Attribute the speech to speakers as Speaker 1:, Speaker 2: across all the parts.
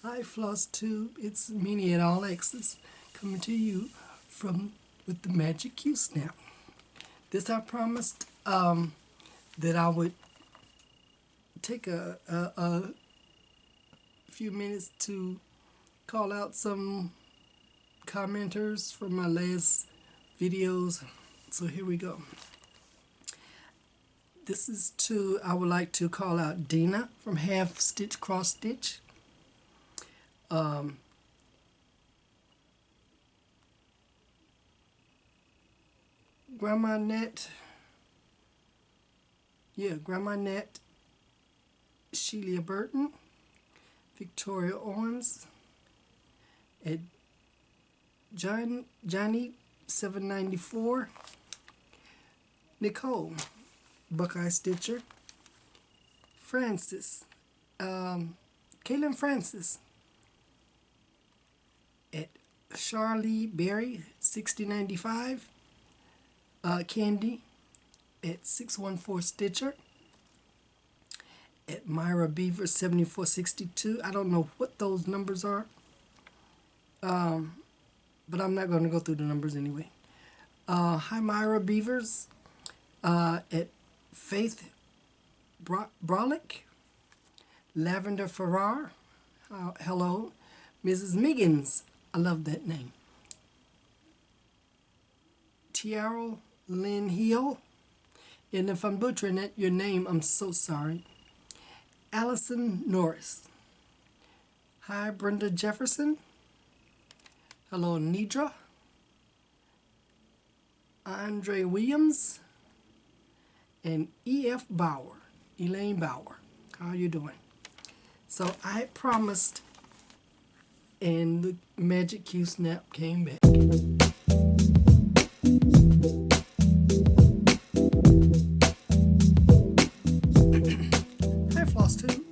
Speaker 1: Hi Floss Tube, it's Minnie at AllXXs coming to you with the Magic Q Snap. This I promised that I would take a few minutes to call out some commenters from my last videos. So here we go. I would like to call out Dina from Half Stitch Cross Stitch. Grandma Net, Sheila Burton, Victoria Owens, Ed Johnny 794, Nicole, Buckeye Stitcher, Francis, Kaylin Francis, at Charlie Berry 6095, Candy at 614 Stitcher, at Myra Beaver 7462. I don't know what those numbers are, but I'm not going to go through the numbers anyway. Hi Myra Beavers, at Faith Brolick, Lavender Farrar, hello, Mrs. Miggins, I love that name, Tiara Lynn Hill, and if I'm butchering your name, I'm so sorry. Allison Norris. Hi Brenda Jefferson. Hello Nidra. Andre Williams. And E.F. Bauer. Elaine Bauer. How you doing? So I promised, and the Magic Q Snap came back. Hi Floss Tube.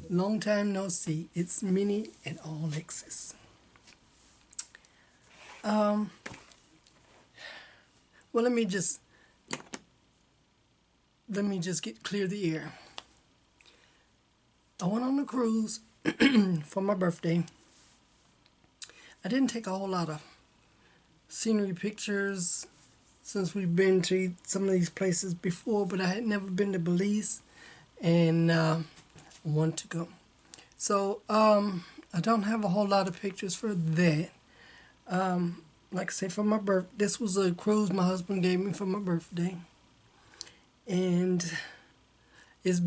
Speaker 1: Long time no see. It's Minnie and AllXXs. Well, let me just clear the air. I went on a cruise for my birthday. I didn't take a whole lot of scenery pictures since we've been to some of these places before, but I had never been to Belize, and I want to go. So I don't have a whole lot of pictures for that. Like I say, for my birthday, this was a cruise my husband gave me for my birthday, and it's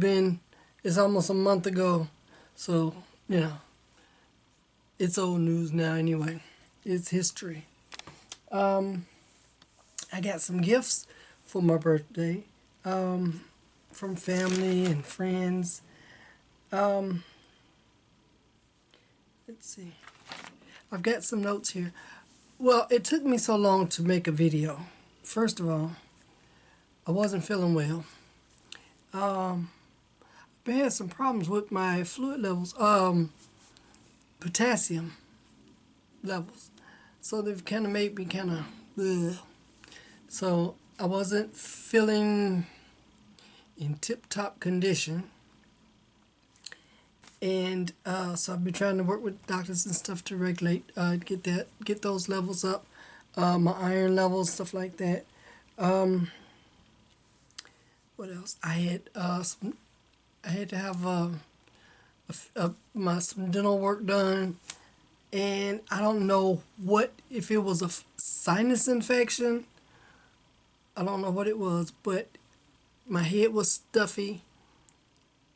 Speaker 1: almost a month ago, so you know, it's old news now anyway. It's history. I got some gifts for my birthday from family and friends. Let's see. I've got some notes here. Well, it took me so long to make a video. First of all, I wasn't feeling well. I had some problems with my fluid levels, potassium levels. So they've kind of made me kind of bleh. So I wasn't feeling in tip-top condition. And so I've been trying to work with doctors and stuff to regulate, get those levels up, my iron levels, stuff like that. What else? I had to have some dental work done, and I don't know if it was a sinus infection. I don't know what it was, but my head was stuffy,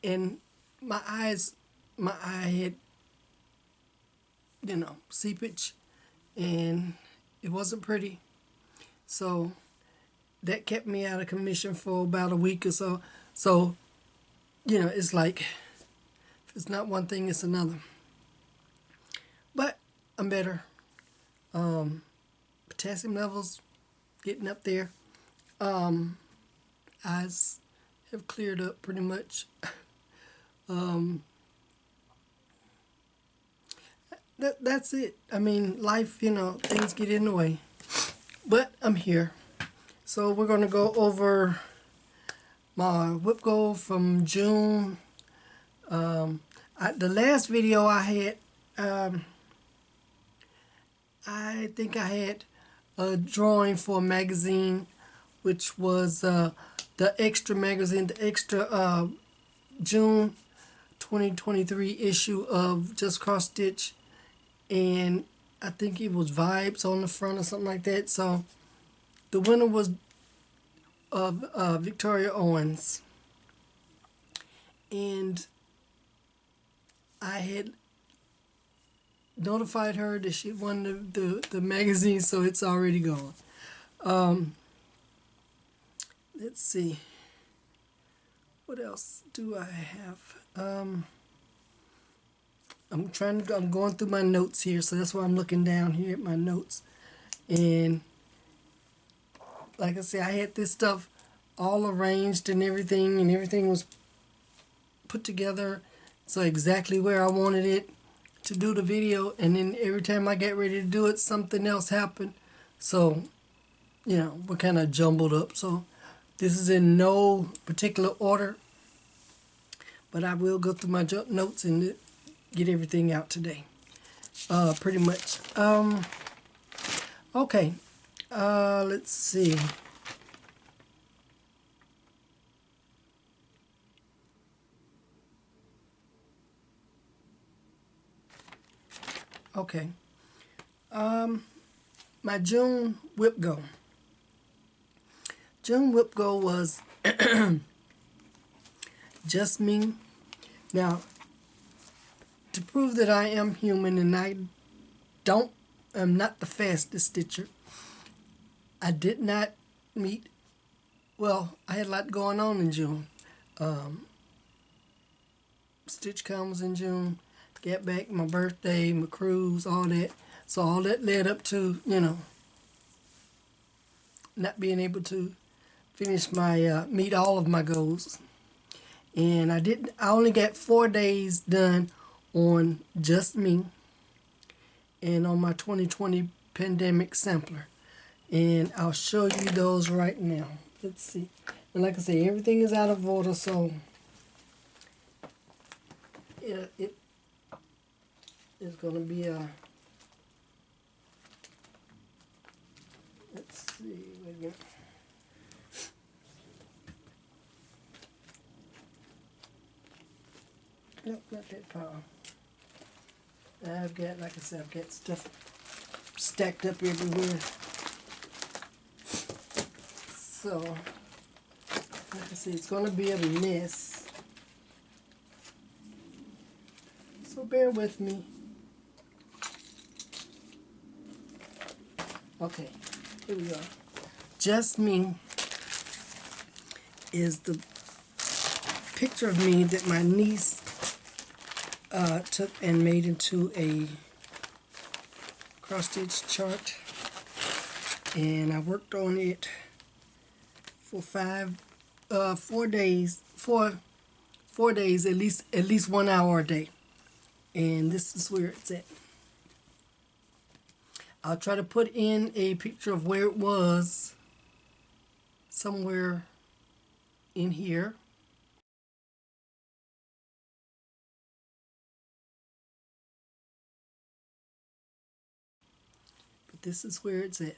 Speaker 1: and my eye had, seepage, and it wasn't pretty. So that kept me out of commission for about a week or so. So, it's like, if it's not one thing, it's another. But I'm better. Potassium levels getting up there. Eyes have cleared up pretty much. That's it. I mean, life, things get in the way. But I'm here. So we're going to go over my WIPGO from June. The last video I had I think I had a drawing for a magazine, which was the Extra magazine, the Extra June 2023 issue of Just Cross Stitch, and I think it was Vibes on the front or something like that. So the winner was Victoria Owens, and I had notified her that she won the magazine, so it's already gone. Let's see. What else do I have? I'm going through my notes here, so that's why I'm looking down here at my notes. And like I said, I had this stuff all arranged and everything was put together so exactly where I wanted it to do the video, and then every time I get ready to do it, something else happened. So, you know, we're kind of jumbled up. So this is in no particular order, but I will go through my notes and get everything out today. Pretty much. Okay. Let's see. Okay. My June WIPGO. June WIPGO was just me. Now, to prove that I am human and I'm not the fastest stitcher, I did not meet, well, I had a lot going on in June. StitchCon was in June, Get Back, my birthday, my cruise, all that. So all that led up to, you know, not being able to finish my, meet all of my goals. And I only got 4 days done on just me and on my 2020 pandemic sampler. And I'll show you those right now. Let's see. And like I say, everything is out of order, so it is going to be a, let's see, wait a minute. Nope, not that power. I've got, like I said, I've got stuff stacked up everywhere. So, like I said, it's going to be a mess. So bear with me. Okay, here we go. Just Me is the picture of me that my niece took and made into a cross-stitch chart, and I worked on it for 4 days, at least 1 hour a day, and this is where it's at. I'll try to put in a picture of where it was somewhere in here. This is where it's at.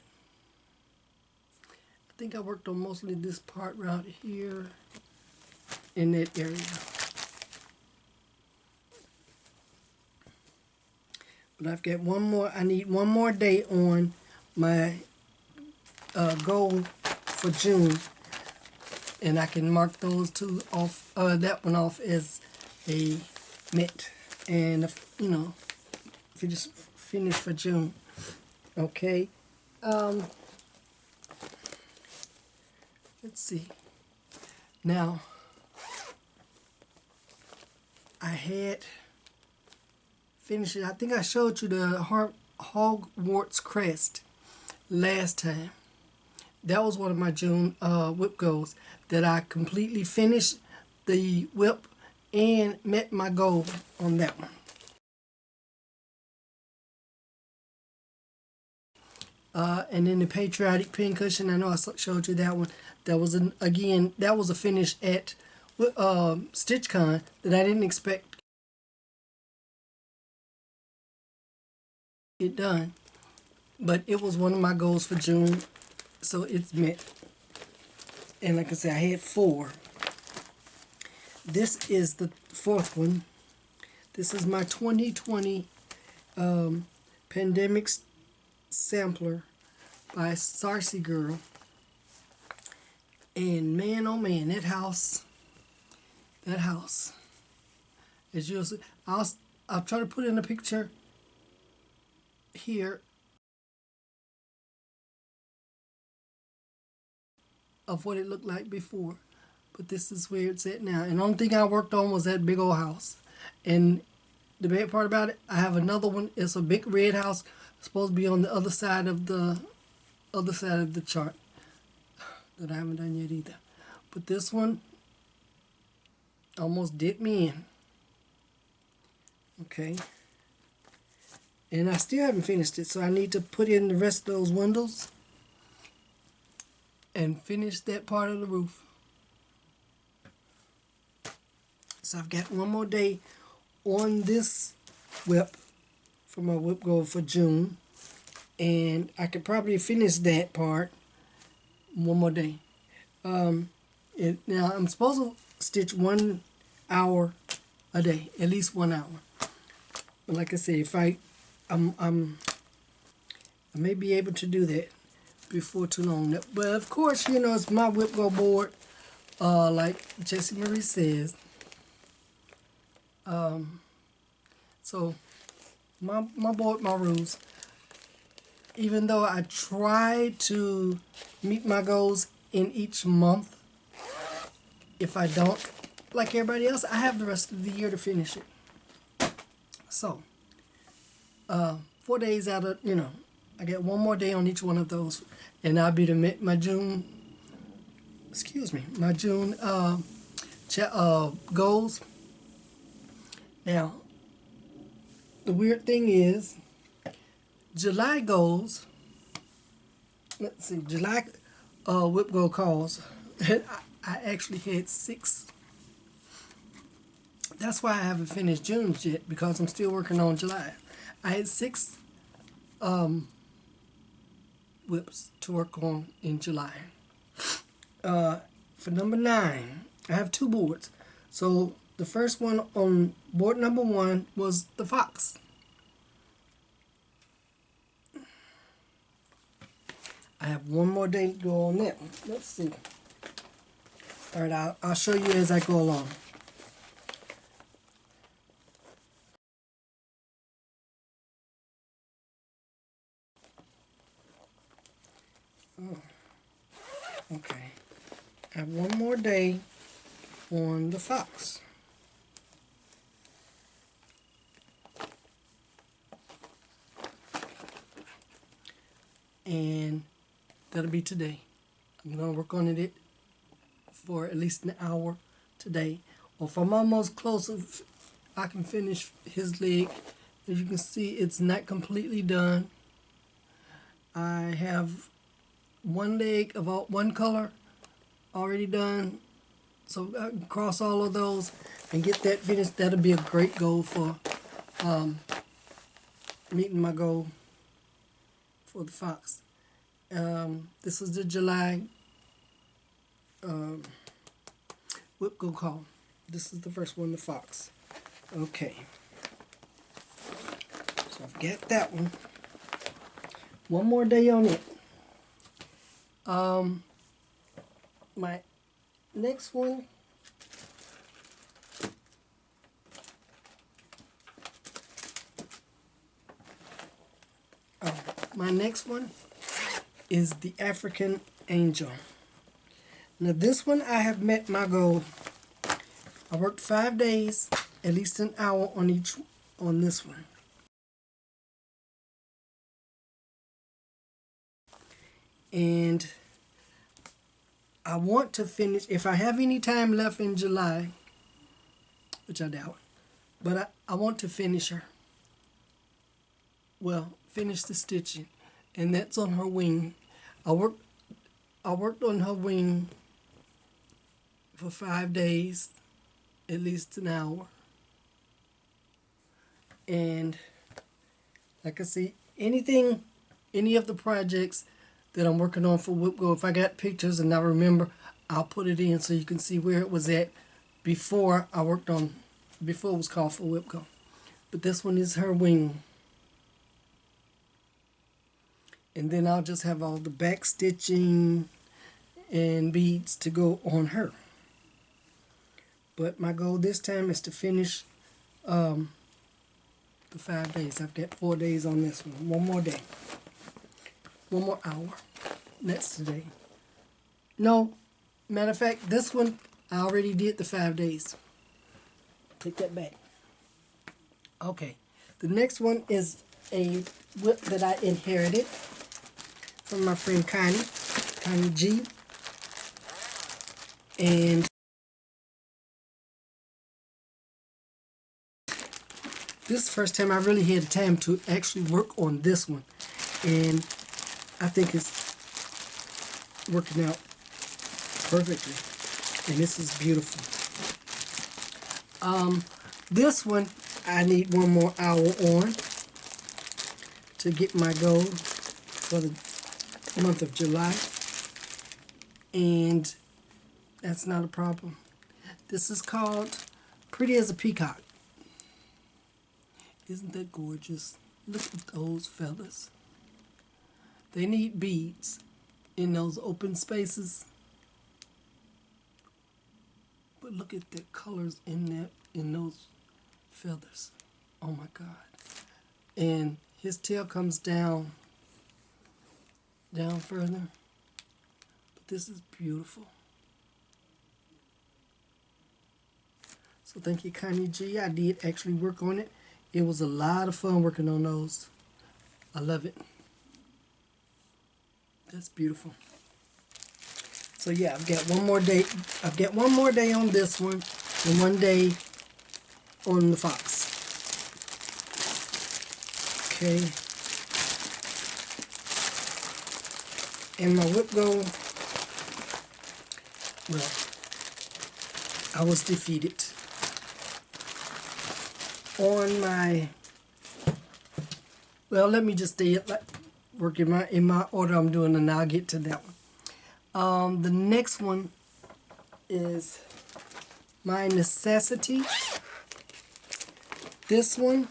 Speaker 1: I think I worked on mostly this part right here in that area. But I've got one more, I need one more day on my goal for June. And I can mark those two off, that one off as a met. And, you know, if you just finish for June. Okay, let's see. Now, I had finished it. I think I showed you the Hogwarts crest last time. That was one of my June whip goals, that I completely finished the whip and met my goal on that one. And then the patriotic pincushion, I know I showed you that one. That was that was a finish at StitchCon that I didn't expect it done. But it was one of my goals for June, so it's met. And like I said, I had 4. This is the 4th one. This is my 2020 Pandemic Sampler by Sarcy Girl. And man, oh man, that house, as you'll see, I'll try to put in a picture here of what it looked like before. But this is where it's at now. And the only thing I worked on was that big old house. And the bad part about it, I have another one. It's a big red house. It's supposed to be on the other side of the chart that I haven't done yet either. But this one almost did me in. Okay. And I still haven't finished it, so I need to put in the rest of those windows and finish that part of the roof. So I've got one more day on this whip for my WIPGO for June, and I could probably finish that part one more day. Now I'm supposed to stitch 1 hour a day, at least 1 hour. But like I say, if I may be able to do that before too long. But of course, you know, it's my WIPGO board, like Jessie Marie says. So my board, my rules. Even though I try to meet my goals in each month, if I don't, like everybody else, I have the rest of the year to finish it. So, 4 days out of, I get one more day on each one of those, and I'll be to meet my June, goals. Now, the weird thing is, July goals, let's see, July WIPGO calls, I actually had 6. That's why I haven't finished June's yet, because I'm still working on July. I had 6 whips to work on in July. For number 9, I have 2 boards. So the first one on board number 1 was the fox. I have one more day to go on that one. Let's see. All right, I'll show you as I go along. Oh, okay. I have one more day on the fox. And that'll be today. I'm going to work on it for at least an hour today. Or if I'm almost close, if I can finish his leg. As you can see, it's not completely done. I have one leg of one color already done. So I can cross all of those and get that finished. That'll be a great goal for meeting my goal for the fox. This is the July WIPGO call. This is the first one, the fox. Okay. So I've got that one. One more day on it. My next one, is the African Angel. Now this one I have met my goal. I worked 5 days, at least an hour on this one. And I want to finish, if I have any time left in July, which I doubt, but I want to finish her. Well, finish the stitching, and that's on her wing. I worked on her wing for 5 days, at least an hour. And like I see, Anything, any of the projects that I'm working on for WIPGO, if I got pictures and I remember, I'll put it in so you can see where it was at before I worked on, before it was called for WIPGO. But this one is her wing. And then I'll just have all the back stitching and beads to go on her. But my goal this time is to finish the 5 days. I've got 4 days on this one. One more day. One more hour. That's today. No, matter of fact, this one, I already did the 5 days. Take that back. Okay. The next one is a whip that I inherited from my friend Connie G. And this is the first time I really had the time to actually work on this one. And I think it's working out perfectly. And this is beautiful. This one, I need one more hour on to get my goal for the month of July. And that's not a problem. This is called Pretty as a Peacock. Isn't that gorgeous? Look at those feathers. They need beads in those open spaces. But look at the colors in those feathers. Oh my God. And his tail comes down further. But this is beautiful. So thank you, Connie G. I did actually work on it. It was a lot of fun working on those. I love it. That's beautiful. So yeah, I've got one more day. I've got one more day on this one and 1 day on the fox. Okay. And my WIPGO, well, I was defeated on my, well, let me just stay like work in my order I'm doing, and I'll get to that one. The next one is My Necessity. This one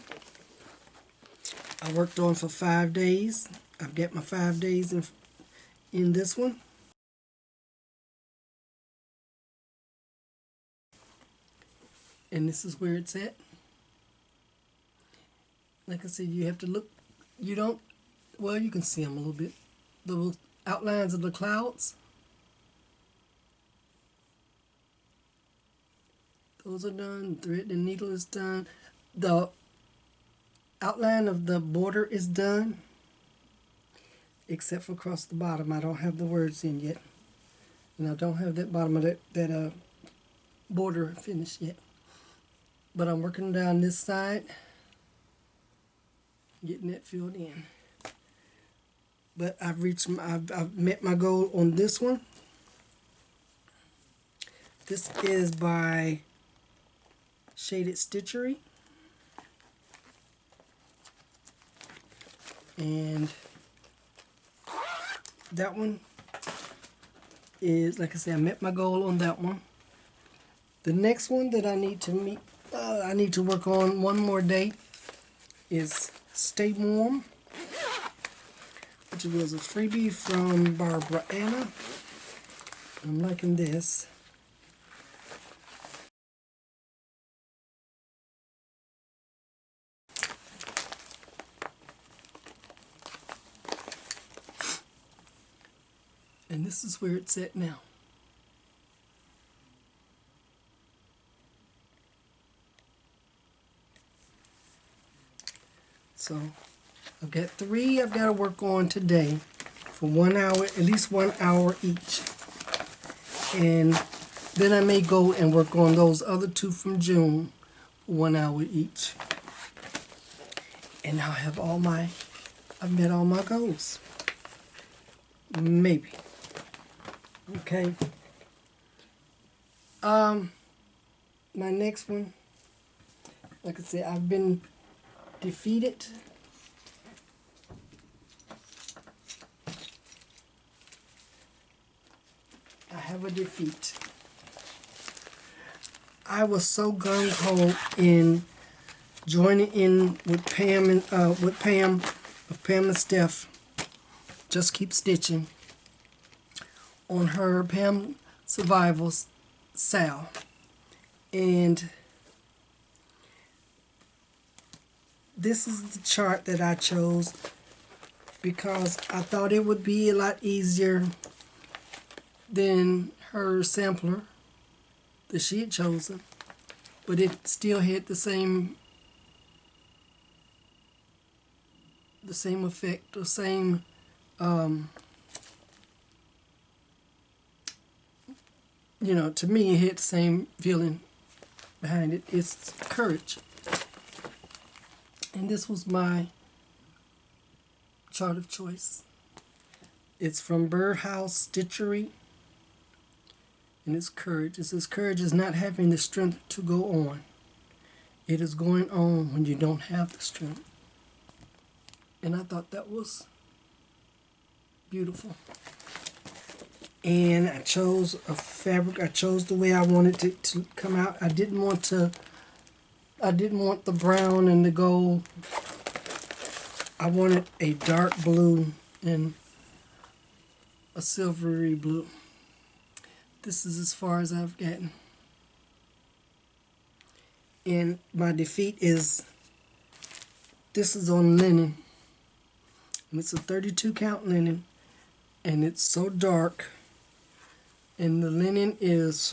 Speaker 1: I worked on for 5 days. I've got my 5 days in this one. And this is where it's at. Like I said, you have to look, you don't, well, you can see them a little bit. The outlines of the clouds. Those are done. Thread and needle is done. The outline of the border is done. Except for across the bottom. I don't have the words in yet. And I don't have that bottom of that border finished yet. But I'm working down this side. Getting that filled in. But I've met my goal on this one. This is by Shaded Stitchery. And that one is, like I said, I met my goal on that one. The next one that I need to meet, I need to work on one more day is Stay Warm, which was a freebie from Barbara Anna. I'm liking this. And this is where it's at now. So I've got 3 I've got to work on today for 1 hour, at least 1 hour each. And then I may go and work on those other 2 from June for 1 hour each. And I'll have I've met all my goals. Maybe. Okay. My next one, like I said, I've been defeated I have a defeat. I was so gung-ho in joining in with Pam and Pam and Steph, Just Keep Stitching, on her Pam Survivals Sal. And this is the chart that I chose because I thought it would be a lot easier than her sampler that she had chosen, but it still had the same effect, the same you know, to me it had the same feeling behind it. It's courage. And this was my chart of choice. It's from Birdhouse Stitchery, and it's courage. It says courage is not having the strength to go on. It is going on when you don't have the strength. And I thought that was beautiful. And I chose a fabric. I chose the way I wanted it to come out. I didn't want the brown and the gold. I wanted a dark blue and a silvery blue. This is as far as I've gotten. And my defeat is, this is on linen. And it's a 32 count linen. And it's so dark. And the linen is,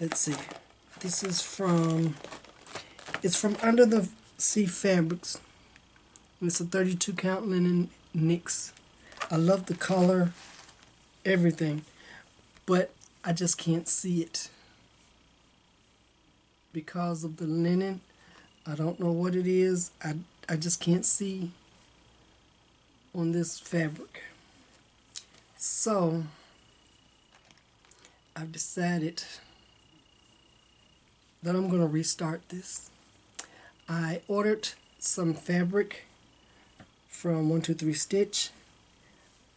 Speaker 1: let's see, this is from, it's from Under the Sea Fabrics. And it's a 32 count linen mix. I love the color, everything, but I just can't see it because of the linen. I don't know what it is. I just can't see on this fabric. So I've decided that I'm going to restart this. I ordered some fabric from 123 Stitch,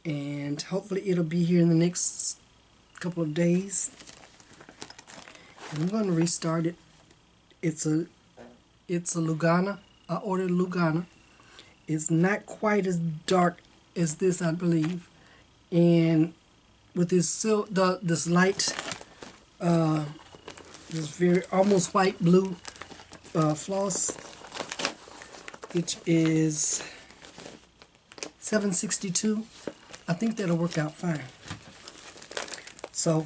Speaker 1: and hopefully it'll be here in the next couple of days. And I'm going to restart it. It's a Lugana. I ordered a Lugana. It's not quite as dark as this, I believe. And with this this light, this very almost white blue floss, which is 762. I think that'll work out fine. So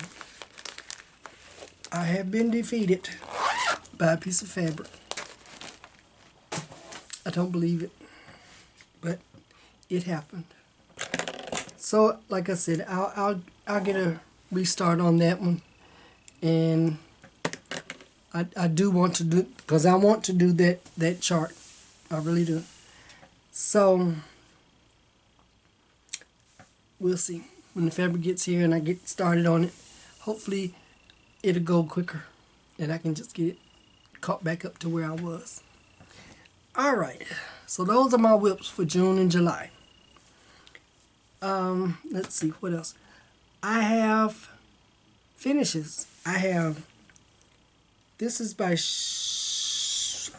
Speaker 1: I have been defeated by a piece of fabric. I don't believe it, but it happened. So like I said, I'll get a restart on that one, and I do want to do, because I want to do that chart. I really do. So we'll see when the fabric gets here and I get started on it. Hopefully it'll go quicker and I can just get it caught back up to where I was. Alright, so those are my whips for June and July. Let's see, what else? I have finishes. I have, this is by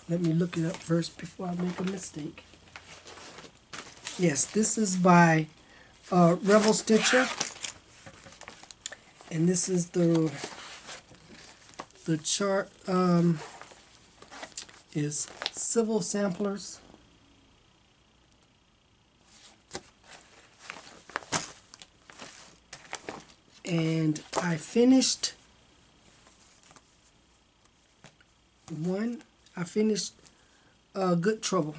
Speaker 1: let me look it up first before I make a mistake. Yes, this is by Rebel Stitcher, and this is the chart is Civil Samplers. And I finished one. I finished Good Trouble.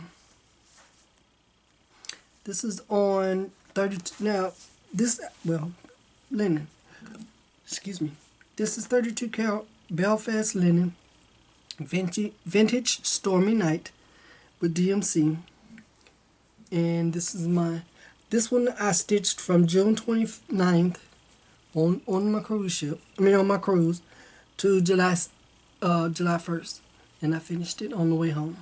Speaker 1: This is on 32. Now, this, well, linen. Excuse me. This is 32 count Belfast linen, vintage Stormy Night with DMC. And this is this one I stitched from June 29th on my cruise ship. I mean, on my cruise to July 1st. And I finished it on the way home.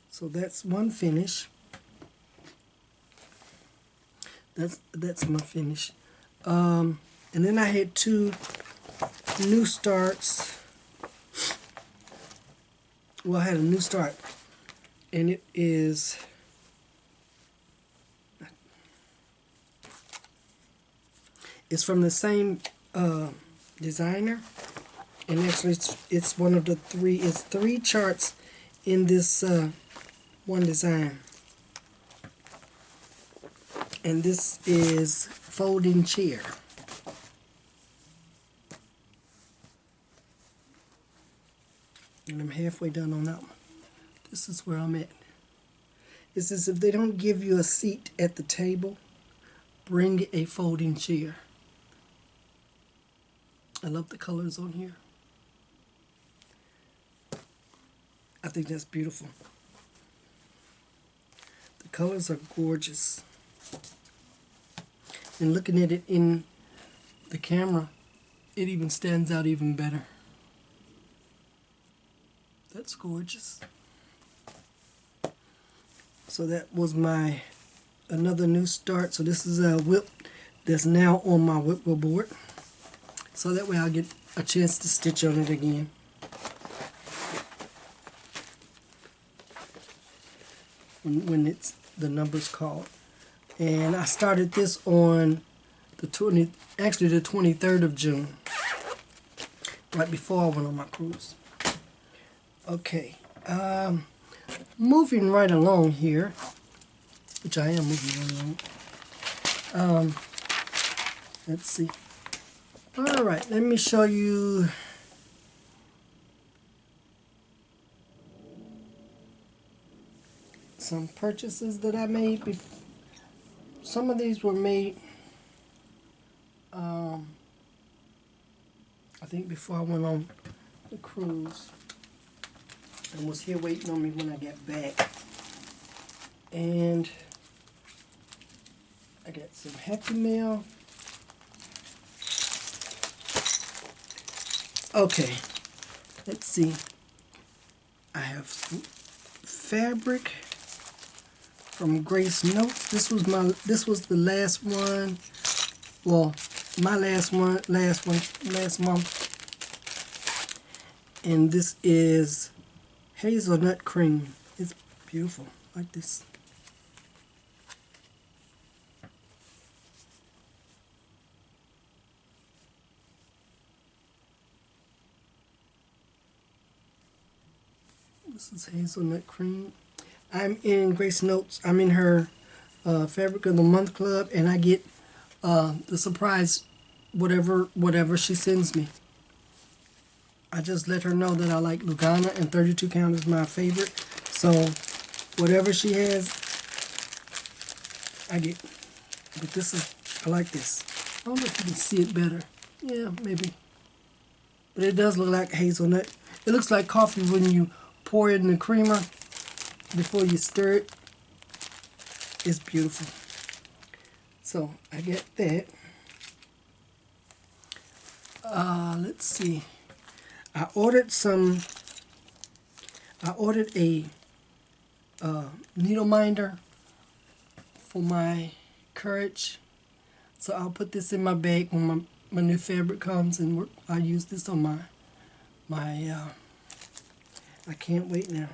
Speaker 1: So that's one finish. That's my finish. And then I had two new starts. Well, I had a new start, and it's from the same designer, and actually it's one of the three. It's three charts in this one design, and this is folding chair. And I'm halfway done on that one. This is where I'm at. It says if they don't give you a seat at the table, bring a folding chair. I love the colors on here. I think that's beautiful. The colors are gorgeous. And looking at it in the camera, it even stands out even better. That's gorgeous. So that was my another new start. So this is a whip that's now on my WIPGO board. So that way I'll get a chance to stitch on it again. When it's the number's called. And I started this on the 23rd of June. Right before I went on my cruise. Okay, moving right along here, which I am moving right along. Let's see. All right, let me show you some purchases that I made. Some of these were made, I think before I went on the cruise. And was here waiting on me when I got back. And I got some Happy Mail. Okay, let's see. I have some fabric from Grace Notes. This was the last one. Well, my last month. And this is hazelnut cream. It's beautiful, like this. This is hazelnut cream. I'm in Grace Notes. I'm in her Fabric of the Month Club, and I get the surprise whatever she sends me. I just let her know that I like Lugana, and 32 count is my favorite. So whatever she has, I get. But I like this. I don't know if you can see it better. Yeah, maybe. But it does look like hazelnut. It looks like coffee when you pour it in the creamer before you stir it. It's beautiful. So I get that. Let's see. I ordered a needle minder for my Courage. So I'll put this in my bag when my new fabric comes, and I'll use this on my I can't wait now.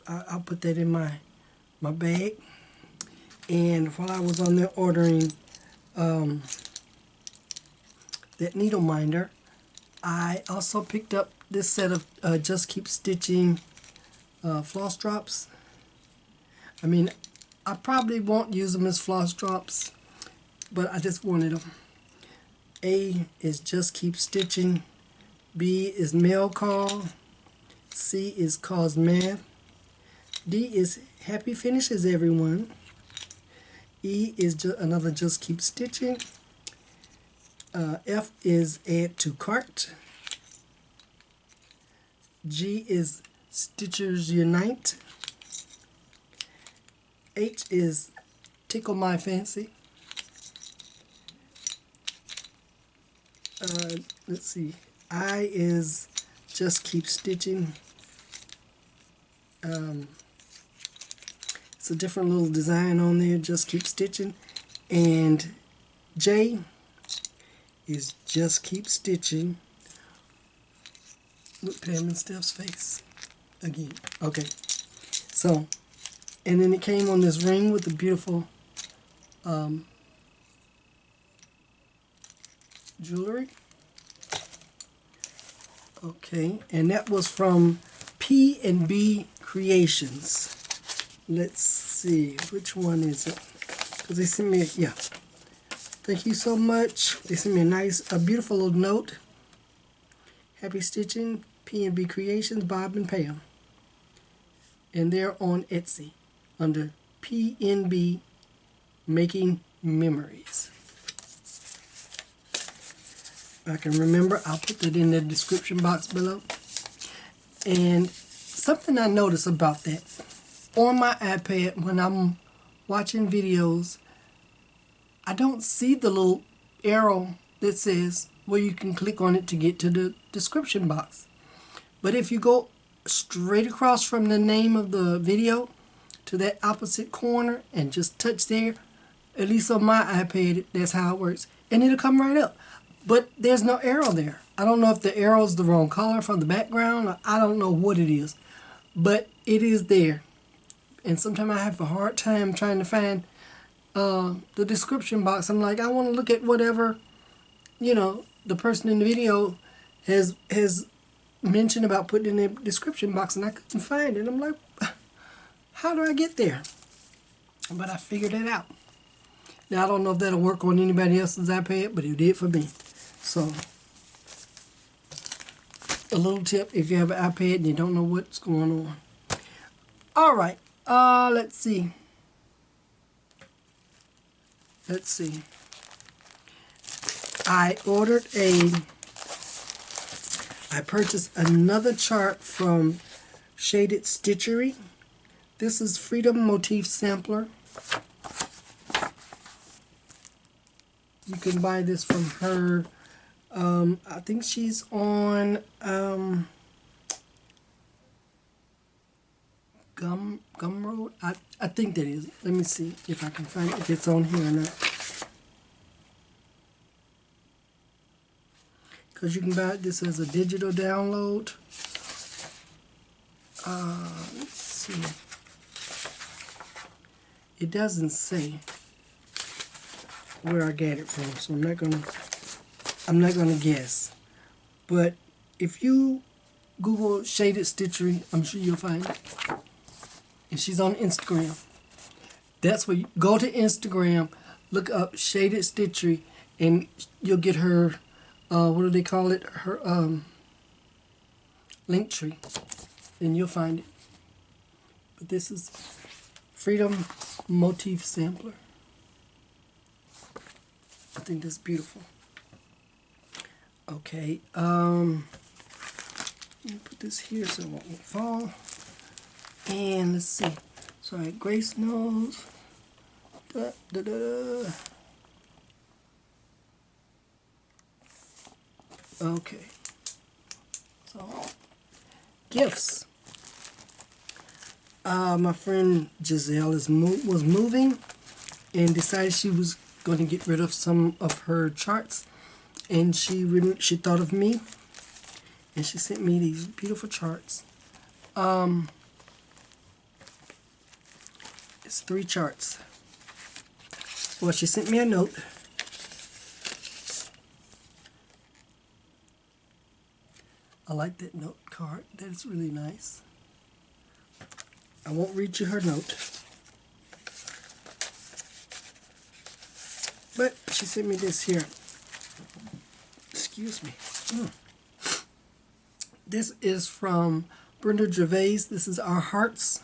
Speaker 1: I'll put that in my bag. And while I was on there ordering that needle minder, I also picked up this set of Just Keep Stitching floss drops. I mean, I probably won't use them as floss drops, but I just wanted them. A is Just Keep Stitching. B is Mail Call. C is Cause Math. D is Happy Finishes, everyone. E is another Just Keep Stitching. F is Add to Cart. G is Stitchers Unite. H is Tickle My Fancy. Let's see. I is Just Keep Stitching. It's a different little design on there. Just Keep Stitching. And J is just keep stitching. Look, Pam and Steph's face again. Okay, so, and then it came on this ring with the beautiful jewelry. Okay, and that was from P&B Creations. Let's see, which one is it? Because they sent me, yeah. Thank you so much. They sent me a beautiful little note. Happy stitching, P&B Creations, Bob and Pam. And they're on Etsy under P&B Making Memories. If I can remember, I'll put that in the description box below. And something I noticed about that, on my iPad when I'm watching videos, I don't see the little arrow that says where you can click on it to get to the description box. But if you go straight across from the name of the video to that opposite corner and just touch there, at least on my iPad, that's how it works. And it'll come right up. But there's no arrow there. I don't know if the arrow's the wrong color from the background, or I don't know what it is. But it is there. And sometimes I have a hard time trying to find the description box. I'm like, I want to look at whatever, you know, the person in the video has mentioned about putting in the description box, and I couldn't find it. I'm like, how do I get there? But I figured it out. Now, I don't know if that'll work on anybody else's iPad, but it did for me. So, a little tip if you have an iPad and you don't know what's going on. All right, let's see. I purchased another chart from Shaded Stitchery. This is Freedom Motif Sampler. You can buy this from her. I think she's on Gumroad. I think that is. Let me see if I can find it, if it's on here or not. Because you can buy this as a digital download. Let's see. It doesn't say where I got it from, so I'm not gonna guess. But if you Google Shaded Stitchery, I'm sure you'll find it. And she's on Instagram. That's where you go to Instagram, look up Shaded Stitchery, and you'll get her, what do they call it? Her link tree. And you'll find it. But this is Freedom Motif Sampler. I think that's beautiful. Okay, let me put this here so it won't fall. And let's see. So I had Grace knows. Okay. So gifts. My friend Giselle was moving and decided she was going to get rid of some of her charts, and she thought of me, and she sent me these beautiful charts. It's 3 charts. Well, she sent me a note. I like that note card. That's really nice. I won't read you her note, but she sent me this here. Excuse me. This is from Brenda Gervais. This is Our Hearts.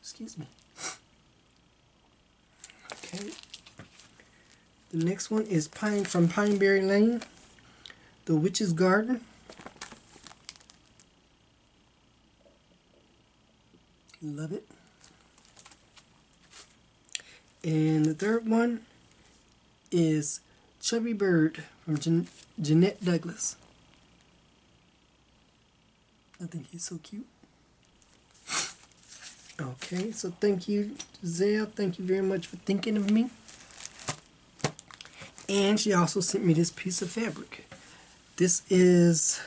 Speaker 1: Excuse me. Okay. The next one is from Pineberry Lane, The Witch's Garden. Love it. And the third one is Chubby Bird from Jeanette Douglas. I think he's so cute. Okay, so thank you, Giselle. Thank you very much for thinking of me. And she also sent me this piece of fabric. This is,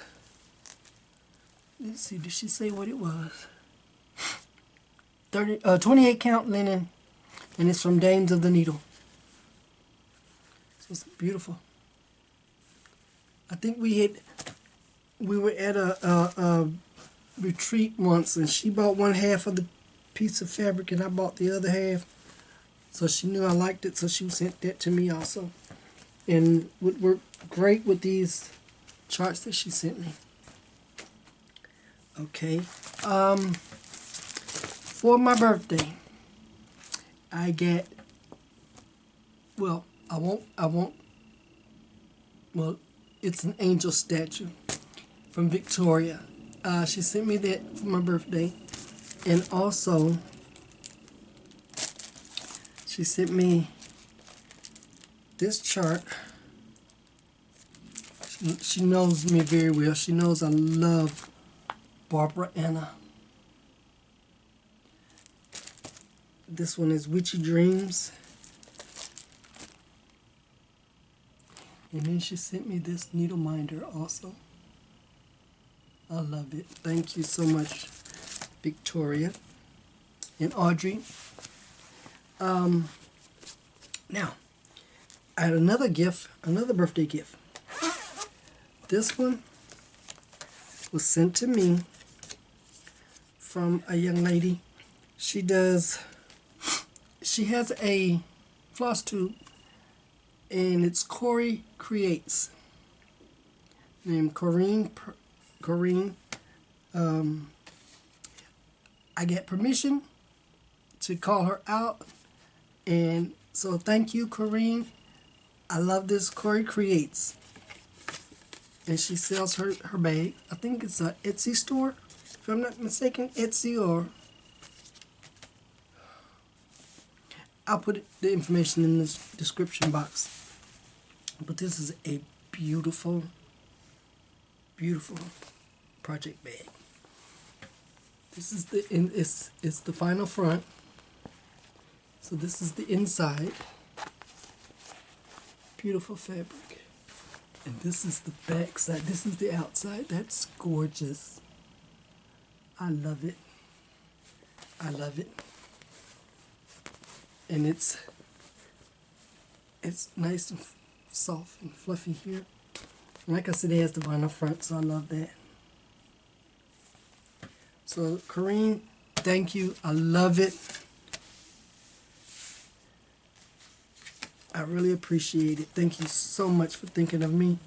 Speaker 1: let's see, did she say what it was? 28 count linen, and it's from Dames of the Needle. So it's beautiful. I think we were at a retreat once, and she bought one half of the piece of fabric and I bought the other half. So she knew I liked it, so she sent that to me also. And would work great with these charts that she sent me. Okay. For my birthday, I get, well, it's an angel statue from Victoria. She sent me that for my birthday. And also, she sent me this chart. She knows me very well. She knows I love Barbara Anna. This one is Witchy Dreams. And then she sent me this needle minder also. I love it. Thank you so much, Victoria and Audrey. Now, I had another gift, another birthday gift. This one was sent to me from a young lady. She has a floss tube, and it's Corey Creates. Named Corrine. I get permission to call her out, and so thank you, Corrine. I love this. Corey Creates, and she sells her bag. I think it's an Etsy store, if I'm not mistaken. Etsy, or I'll put the information in the description box. But this is a beautiful, beautiful project bag. This is it's the final front. So this is the inside. Beautiful fabric. And this is the back side. This is the outside. That's gorgeous. I love it. I love it. And it's nice and soft and fluffy here. And like I said, it has the vinyl front, so I love that. So, Corrine, thank you. I love it. I really appreciate it. Thank you so much for thinking of me.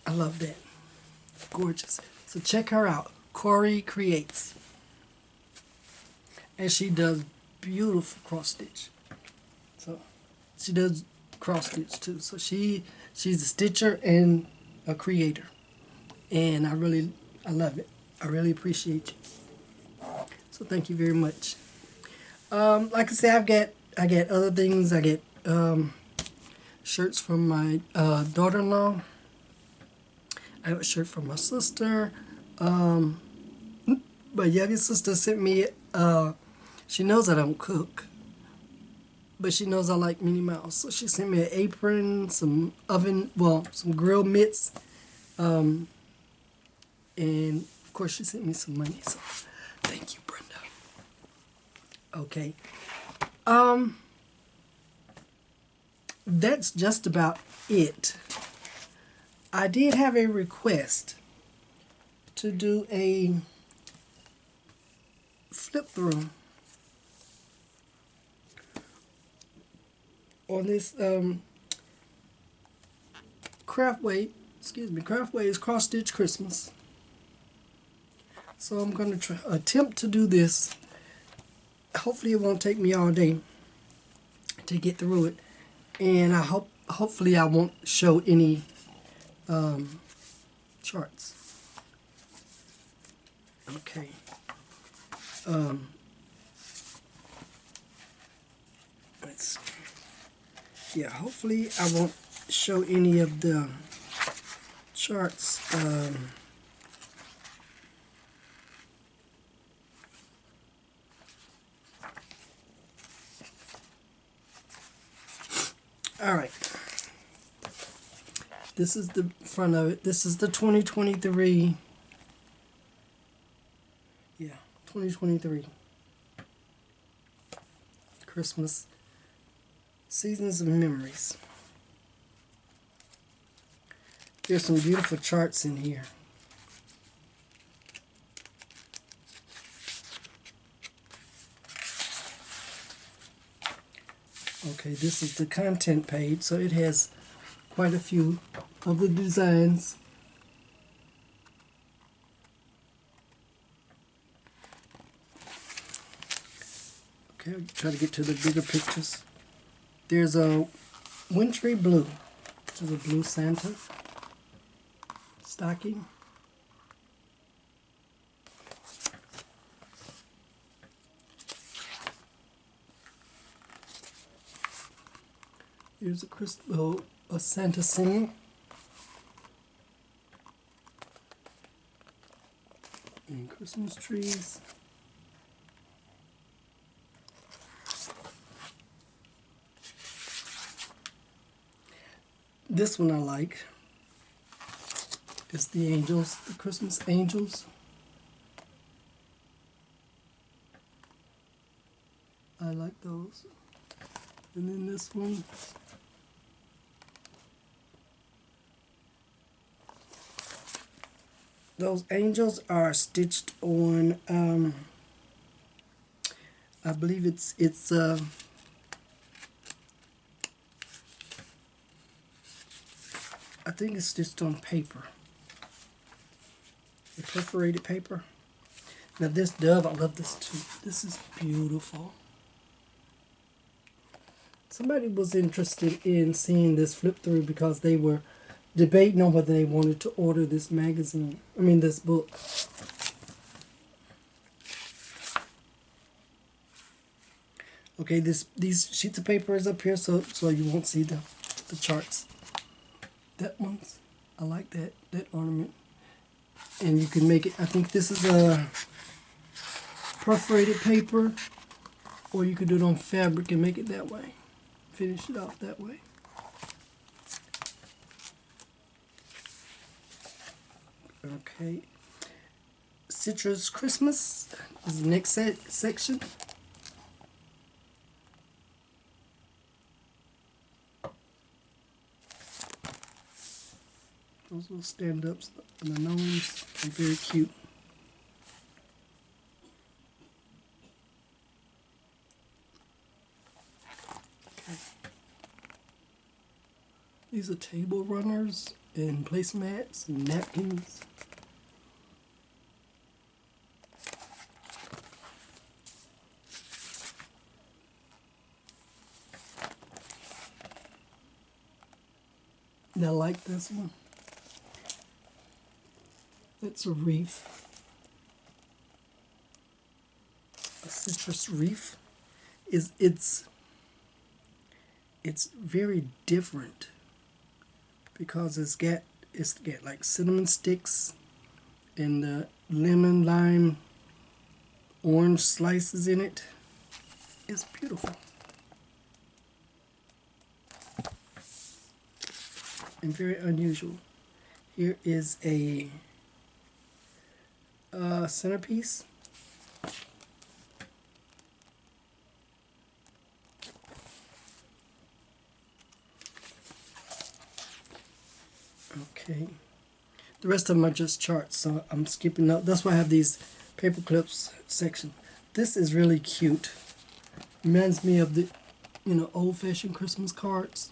Speaker 1: I love that. Gorgeous. So check her out. Corey Creates. And she does beautiful cross stitch. So she does cross stitch too. So she's a stitcher and a creator. And I love it. I really appreciate you. So thank you very much. Like I said, I get other things. I get shirts from my daughter-in-law. I have a shirt from my sister. My youngest sister sent me, she knows I don't cook, but she knows I like Minnie Mouse. So she sent me an apron, some some grill mitts, and of course she sent me some money. So thank you, Brenda. Okay. That's just about it. I did have a request to do a flip through on this Craftways Cross Stitch Christmas. So I'm going to attempt to do this. Hopefully it won't take me all day to get through it, and hopefully I won't show any charts. Okay. Let's see. Yeah, hopefully I won't show any of the charts Alright, this is the front of it. This is the 2023. Yeah, 2023 Christmas Seasons of Memories. There's some beautiful charts in here. Okay, this is the content page, so it has quite a few of the designs. Okay, I'll try to get to the bigger pictures. There's a wintry blue, which is a blue Santa stocking. Here's a Santa singing. And Christmas trees. This one I like. It's the angels, the Christmas angels. I like those. And then this one. Those angels are stitched on, I believe it's I think it's stitched on paper. The perforated paper. Now this dove, I love this too. This is beautiful. Somebody was interested in seeing this flip through because they were debating on whether they wanted to order this magazine. I mean this book. Okay, these sheets of paper is up here so you won't see the charts. That one's, I like that ornament. And you can make it, I think this is a perforated paper, or you could do it on fabric and make it that way. Finish it off that way. Okay. Citrus Christmas is the next section. Those little stand-ups and the gnomes are very cute. Okay. These are table runners and placemats and napkins. And I like this one. It's a wreath. A citrus wreath. It's very different because it's got like cinnamon sticks and lemon, lime, orange slices in it. It's beautiful. And very unusual. Here is a centerpiece. Okay. The rest of them are just charts, so I'm skipping up. That's why I have these paper clips section. This is really cute. Reminds me of the, old-fashioned Christmas cards.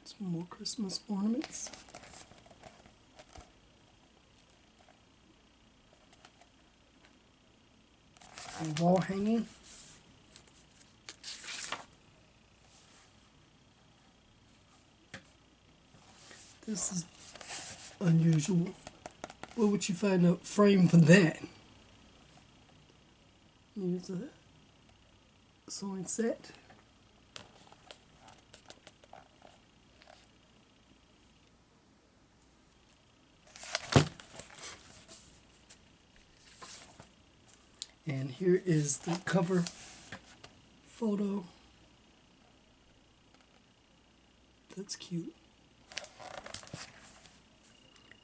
Speaker 1: Some more Christmas ornaments. A wall hanging. This is unusual. Where would you find a frame for that? Here's a sewing set. And here is the cover photo. That's cute.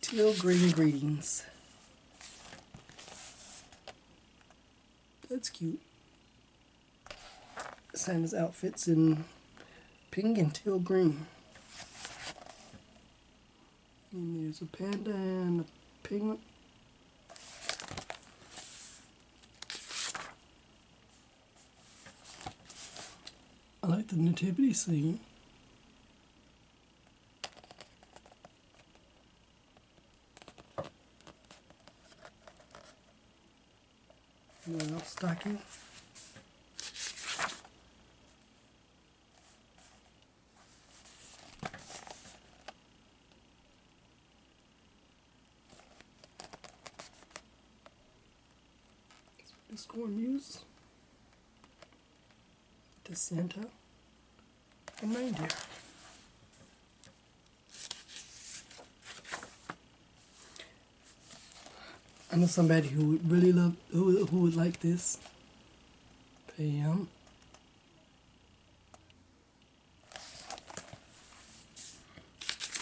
Speaker 1: Teal green greetings. That's cute. Santa's outfits in pink and teal green. And there's a panda and a penguin. I like the nativity scene. Well, stocking. This corn use. The Santa and reindeer. I know somebody who would really love, who would like this. Pam.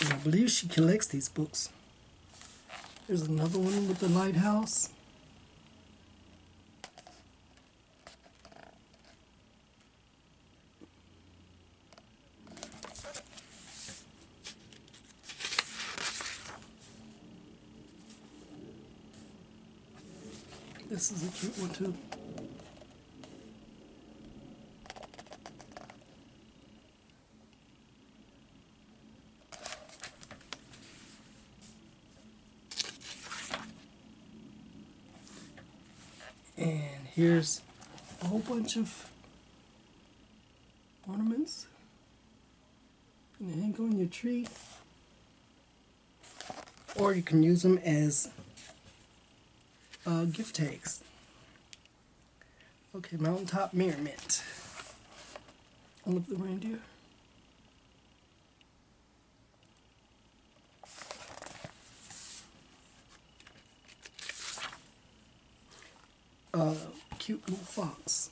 Speaker 1: And I believe she collects these books. There's another one with the lighthouse. This is a cute one too. And here's a whole bunch of ornaments. You can hang on your tree. Or you can use them as gift tags. Okay, mountaintop merriment. I love the reindeer. Cute little fox.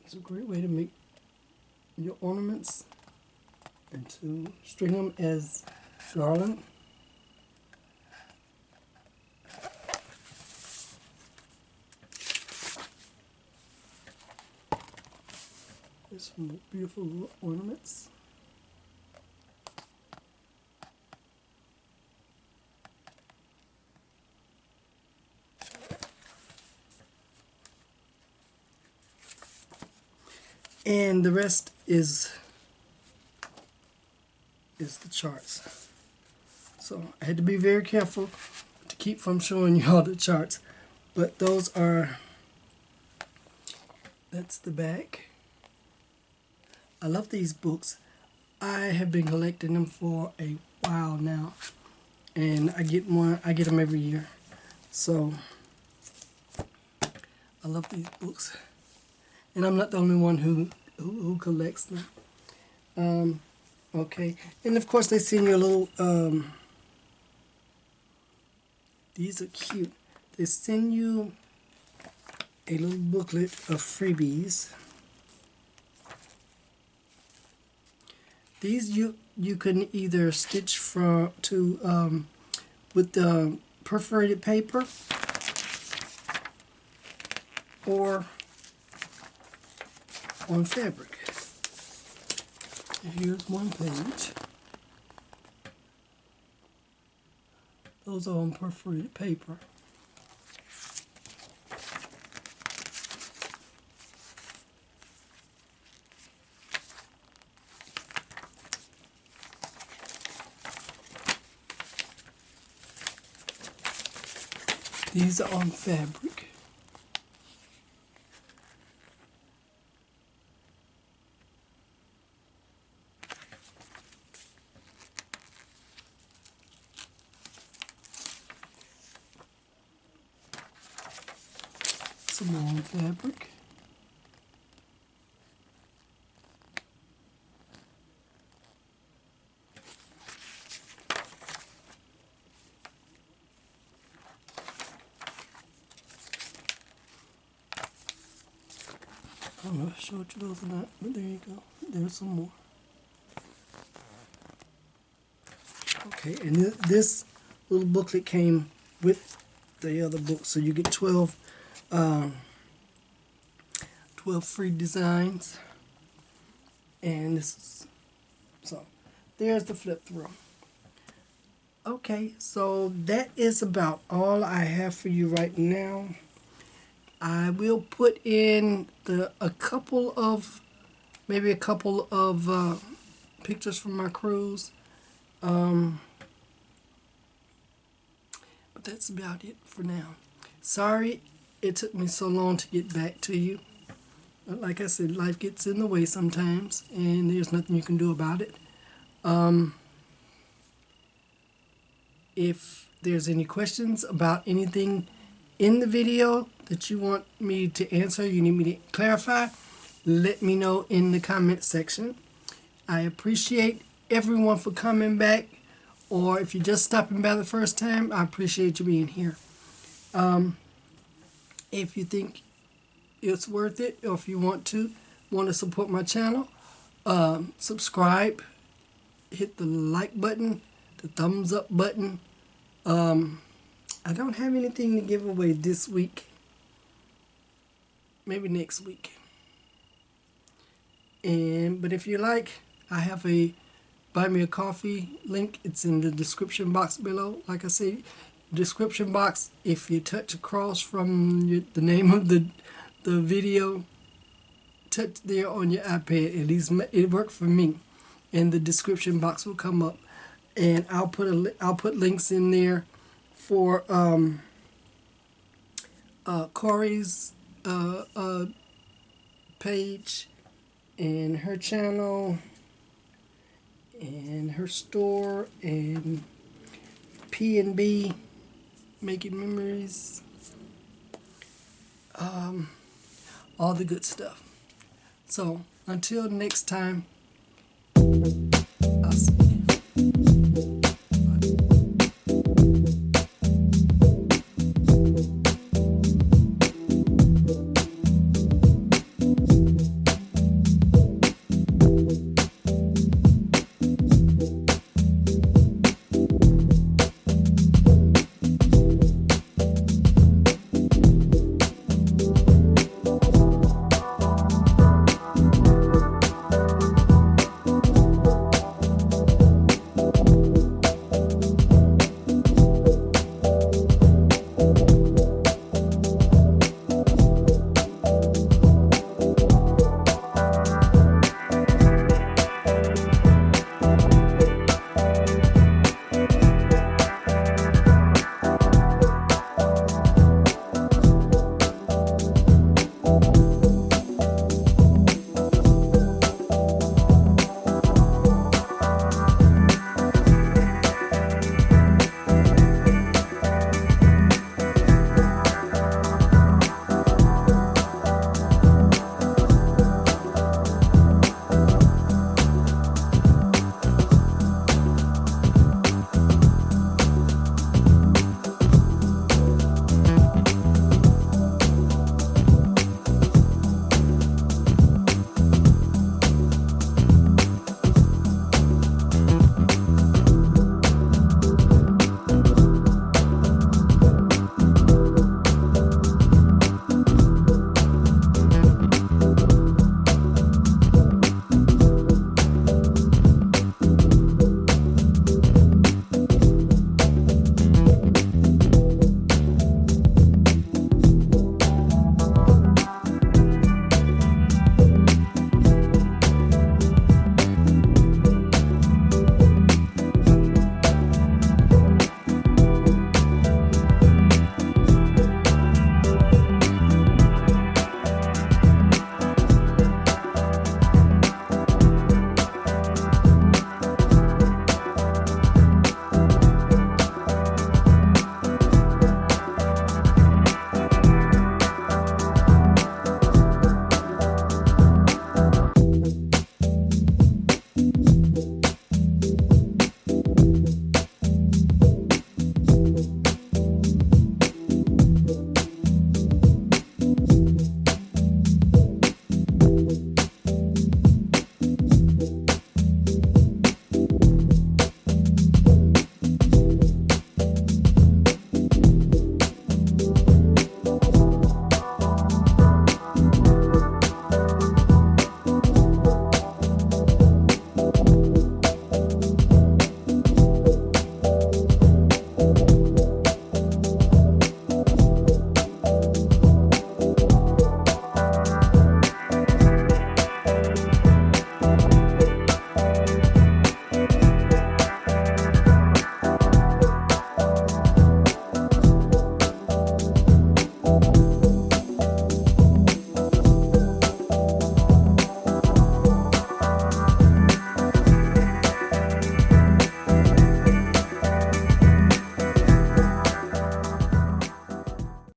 Speaker 1: It's a great way to make your ornaments and to string them as garland. There's some beautiful little ornaments. And the rest is the charts. So I had to be very careful to keep from showing you all the charts. But those are, that's the back. I love these books. I have been collecting them for a while now. And I get them every year. So I love these books. And I'm not the only one who collects them. Okay, and of course they send you a little, these are cute. They send you a little booklet of freebies. These you can either stitch with the perforated paper or on fabric. Here's one page. Those are on perforated paper. These are on fabric. Some more on fabric. I don't know if I showed you those or not, but there you go. There's some more. Okay, and this little booklet came with the other book, so you get 12 free designs. And this is, so there's the flip through. Okay, so that is about all I have for you right now. I will put in maybe a couple of pictures from my cruise. But that's about it for now. Sorry it took me so long to get back to you. But like I said, life gets in the way sometimes, and there's nothing you can do about it. If there's any questions about anything in the video that you want me to answer, you need me to clarify, let me know in the comment section. I appreciate everyone for coming back, or if you're just stopping by the first time, I appreciate you being here. If you think it's worth it, or if you want to support my channel, subscribe, hit the like button, the thumbs up button. I don't have anything to give away this week. Maybe next week. But if you like, I have a buy me a coffee link. It's in the description box below. Like I said, description box, if you touch across from the name of the video, touch there on your iPad. At least it worked for me, and the description box will come up, and I'll put links in there for Corey's page and her channel and her store and P&B Making Memories, all the good stuff. So until next time, I'll see you. Bye.